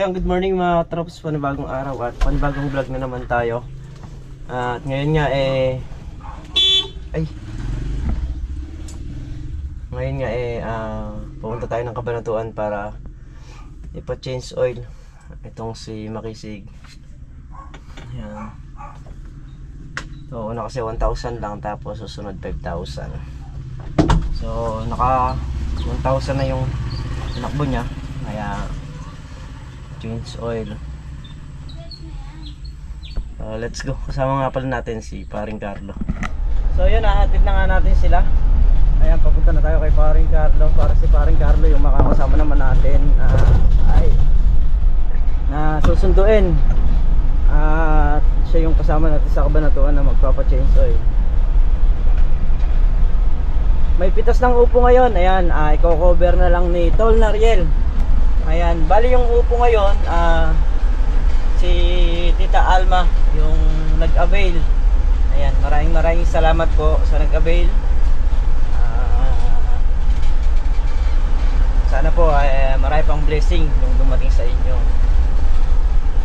ayan, good morning mga trops, panibagong araw at panibagong vlog na naman tayo. At ngayon nga pupunta tayo ng Kabanatuan para ipa-change oil itong si Makisig. Ayan. So una kasi 1,000 lang, tapos susunod 5,000. So naka 1,000 na yung tinakbo niya, kaya change oil. Let's go. Kasama nga pala natin si Paring Carlo. So yun, nahatid na nga natin sila. Ayan, papunta na tayo kay Paring Carlo para si Paring Carlo yung makakasama naman natin na susunduin. At siya yung kasama natin sa Kabanatuan na magpapa-change oil. May pitas ng upo ngayon. Ayan, i-cover na lang ni Tol Nariel. Ayan, bali yung upo ngayon, si Tita Alma yung nag-avail. Ayan, maraming salamat po sa nag-avail. Sana po marami pang blessing yung dumating sa inyo.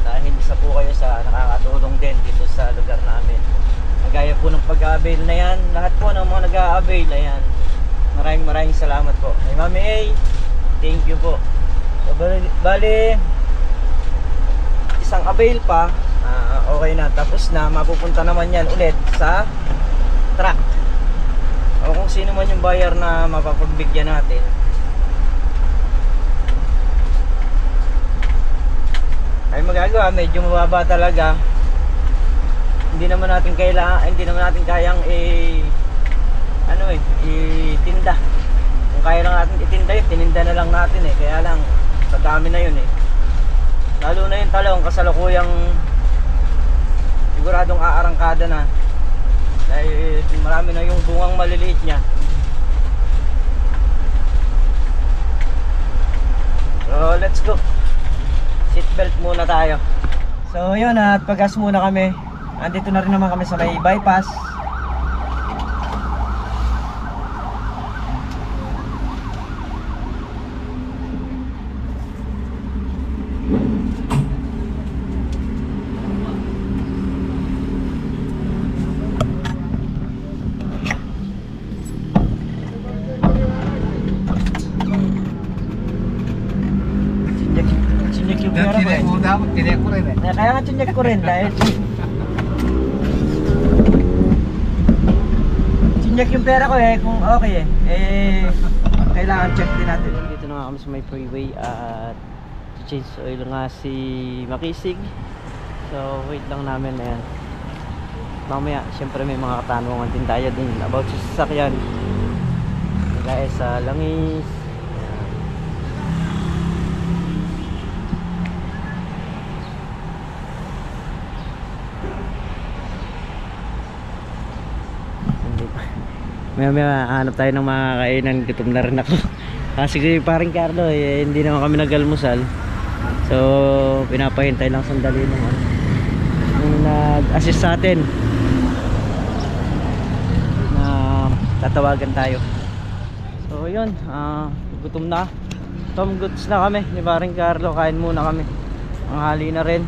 Dahil isa po kayo sa nakakatulong din dito sa lugar namin. Magaya po ng pag-avail na yan, lahat po ng mga nag-avail, ayan, maraming salamat po. Hey Mami A, thank you po. So, bali isang avail pa, okay na, tapos na, mapupunta naman yan ulit sa truck o kung sino man yung buyer na mapapagbigyan natin. Ay magagawa, medyo mababa talaga, hindi naman natin kayang itinda. Kung kaya lang natin itinda yun, tininda na lang natin kaya lang sa dami na yun lalo na yung talong, kasalukuyang siguradong aarangkada na dahil marami na yung bungang maliliit nya. So let's go, seatbelt muna tayo. So yun, at pag-gas muna kami. Andito na rin naman kami sa may bypass. Tinek ko rin Kaya nga tsinyak ko rin dahil tsinyak yung pera ko kung okay kailangan check din natin. Dito na nga kami sa may freeway at change oil nga si Makisig. So wait lang namin, ayan. Mamaya syempre may mga katanungan din tayo din about sa sasakyan. Gaya sa langis. May hanap tayo ng mga kainan, gutom na rin ako. Kasi Paring Carlo hindi naman kami nag-almusal. So pinapahintay lang sandali nung nag-assist sa atin na tatawagan tayo. So yun, gutom na. Tom goods na kami ni Paring Carlo, kain muna kami. Ang hali na rin.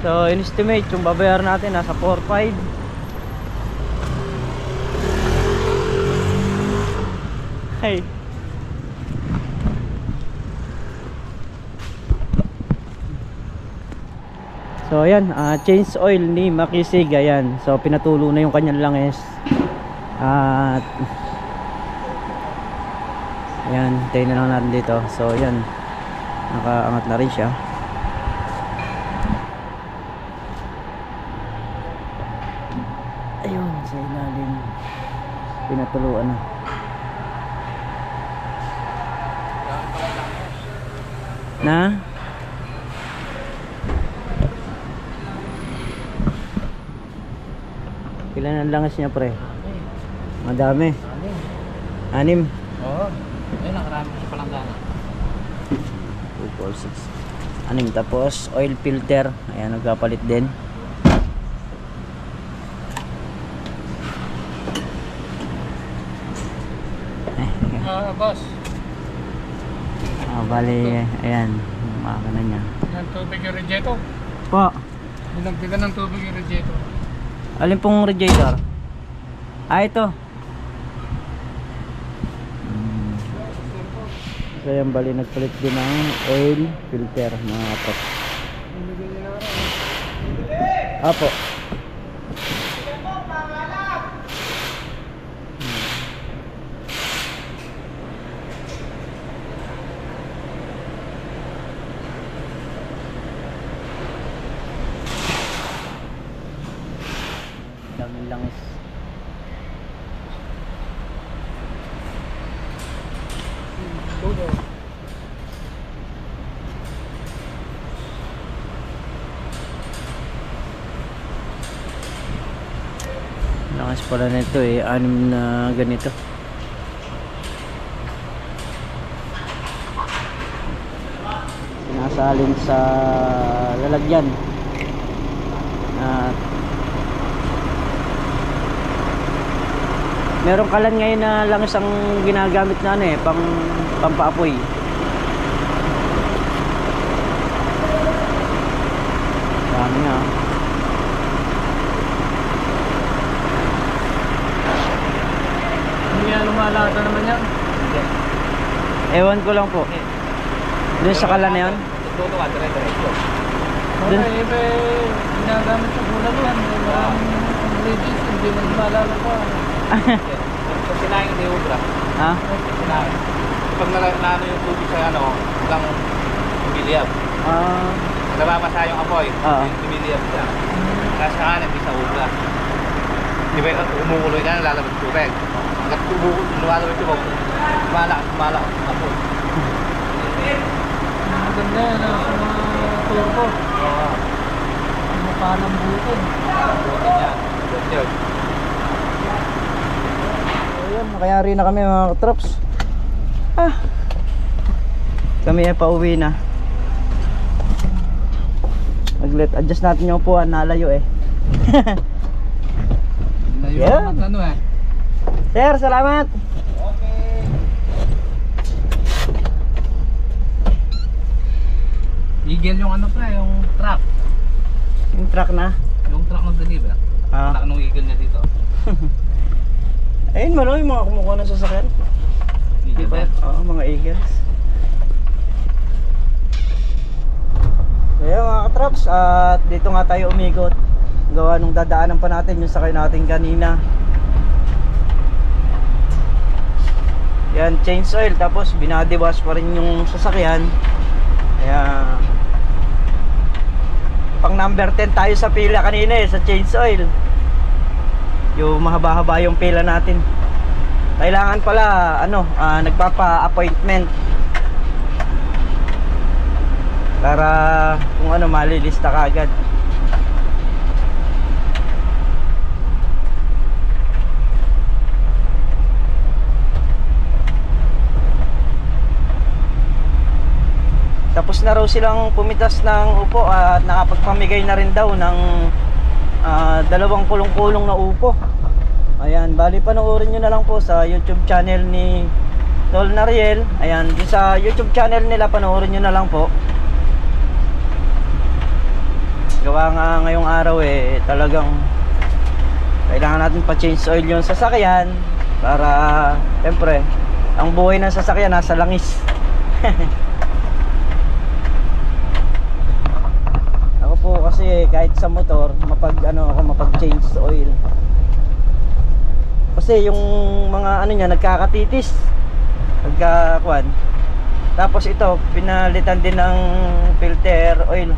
So in-estimate yung babayaran natin nasa 4-5. Hey. So ayan, change oil ni Makisig. Ayan, so pinatulo na yung kanyang langis. At ayan, tayo na lang natin dito. So ayan, nakaangat na rin siya. Ayun, sa ilalim pinatuluan na. Na? Ilan ang langis niya, pre? Madami. 6. Oo. Ayun, nakarami sa palanggana. 2, 4, 6. 6. Tapos oil filter. Ayan, nagkapalit din. Boss. Bali, ayan, yung makina niya. Yung tubig yung radiator. Po, Dinagdagan ng tubig yung radiator. alin pong radiator? Ito. So yan, bali nagpalit din ng oil filter mga kapot. Apo. Daming langis. Langis pala nito eh, 6 na ganito. Sinasalin sa lalagyan. At meron kalan ngayon na langis ang ginagamit na ano eh, pampaapoy. Dami nga. Hindi yan lumalata naman yan. Ewan ko lang po. Doon sa kalan na yun? Ito ka, dire-diretso. Dun- Okay, iba ginagamit sa bulan yan. Maraming ingredients, hindi mo lumalala pa. Pag sinahin hindi ubra. Ha? Sinahin. Pag naano yung tubig sa ano, hanggang umiliyab. Nababasa yung apoy, umiliyab siya. Kaya sa kanan, hindi sa ubra. Di ba umuuloy na, lalabas tubig. Hanggang lumalabas yung tubig, lumalakas yung apoy. Maganda yan sa mga turbo. Mukha ng butin. Butin yan. Butin. Ayan, nakayari na kami mga katrops. Kami ay pauwi na. Nag-let adjust natin yung upuan, nalayo eh. Yeah. Ano eh? Sir, salamat. Okay. Igel yung ano pa, yung truck. Yung truck na. Yung truck ng deliver. Anak nung igel niya dito. Ayun, malo yung mga kumukuha ng sasakyan. Igel Diba? din. Oo, mga eagles. Kaya mga katrops, at dito nga tayo umikot. Gawa nung dadaanan pa natin yung sakay natin kanina. Yan, change oil, tapos binadiwash pa rin yung sasakyan. Kaya pang number 10 tayo sa pila kanina eh, sa change oil. Yung mahaba-haba yung pila natin. Kailangan pala nagpapa-appointment para kung ano malilista ka agad. Tapos na raw silang pumitas ng upo at nakapagpamigay na rin daw ng 2 kulong-kulong na upo. Ayan, bali panoorin nyo na lang po sa YouTube channel ni Tol Nariel. Ayan, sa YouTube channel nila panoorin nyo na lang po. Gawa nga ngayong araw eh, talagang kailangan natin pa-change oil yung sasakyan para, siyempre, ang buhay ng sasakyan nasa langis. Ako po kasi kahit sa motor, mapag-change oil. Kasi yung mga niya nagkakatitis. Nagkakuan. Tapos ito, pinalitan din ng filter oil.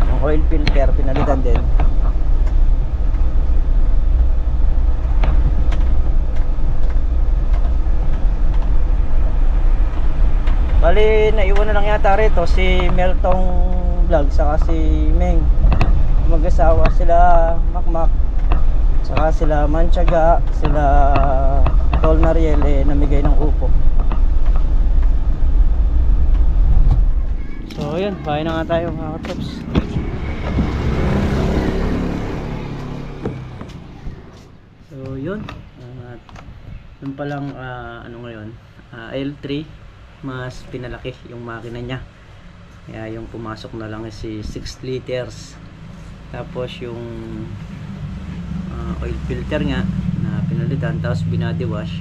Yung oil filter pinalitan din. Bali, naiwan na lang yata rito si Meltong Vlog saka si Meng. Mag-asawa sila Makmak, saka sila Manchaga, sila Tol Nariel namigay ng upo. So yun, bahay na nga tayo mga katrops. So yun, at yun palang ano ngayon, L3, mas pinalaki yung makina niya. Kaya yung pumasok na lang si 6 liters. Tapos yung oil filter nga na pinalitan, tapos binody wash.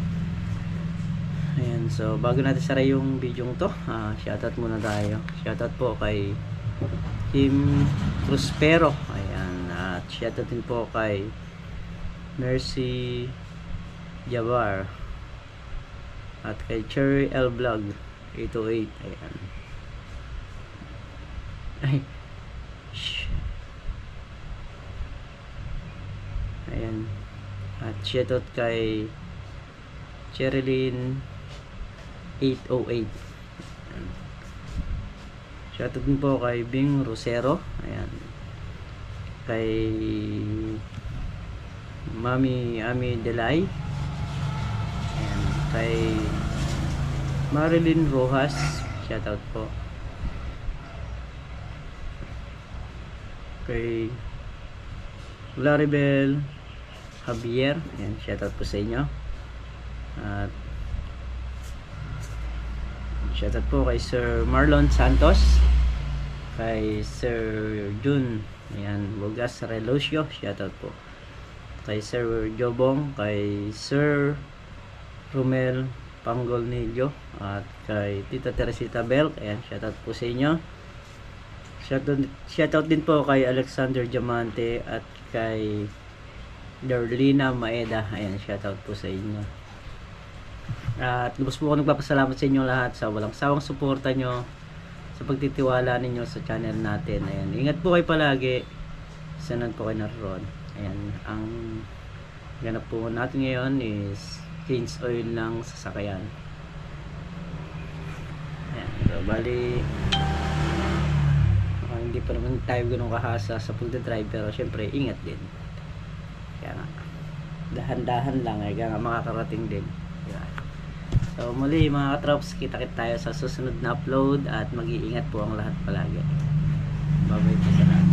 Ayan, so bago natin sara yung video to, shoutout muna tayo. Shoutout po kay Kim Prospero. Ayan, at shoutout din po kay Mercy Jabar at kay Cherry L Vlog 808. Ayan. Ay. Shh. Ayan. At shoutout kay Cherilyn 808. Ayan. Shoutout din po kay Bing Rosero. Ayan. Kay Mami Ami Delay. Ayan. Kay Marilyn Rojas. Shoutout po. Kay Laribel Javier. Ayan. Shoutout po sa inyo. At shoutout po kay Sir Marlon Santos, kay Sir Jun, ayan, Bogas Relucio, shoutout po kay Sir Jobong, kay Sir Romel Pangolnillo, at kay Tita Teresita Bel. Ayan, shoutout po sa inyo. Shoutout din po kay Alexander Diamante at kay Darlina Maeda. Ayan, shoutout po sa inyo. At lubos po ako nagpapasalamat sa inyo lahat sa walang sawang suporta nyo, sa pagtitiwala ninyo sa channel natin. Ayan, ingat po kayo palagi. Sanan po kayo naroon. Ayan, ang ganap po natin ngayon is change oil ng sasakyan. Ayan, so bali hindi pa naman tayo ganun kahasa sa pagdadrive, pero syempre ingat din. Kaya nga, dahan-dahan lang, kaya nga makakarating din. Ayan. So muli mga katrops, kita-kit tayo sa susunod na upload, at mag-iingat po ang lahat palagi. Bye-bye po sa lahat.